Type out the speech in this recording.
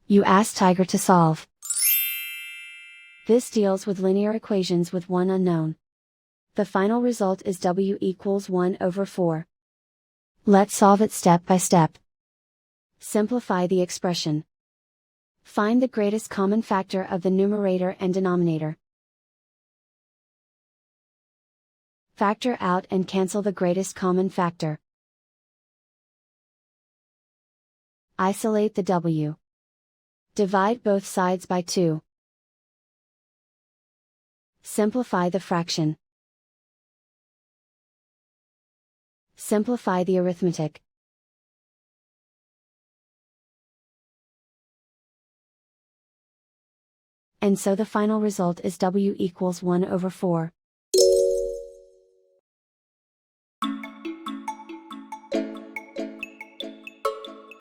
You ask Tiger to solve. This deals with linear equations with one unknown. The final result is W equals 1 over 4. Let's solve it step by step. Simplify the expression. Find the greatest common factor of the numerator and denominator. Factor out and cancel the greatest common factor. Isolate the W. Divide both sides by 2. Simplify the fraction. Simplify the arithmetic. And so the final result is W equals 1 over 4.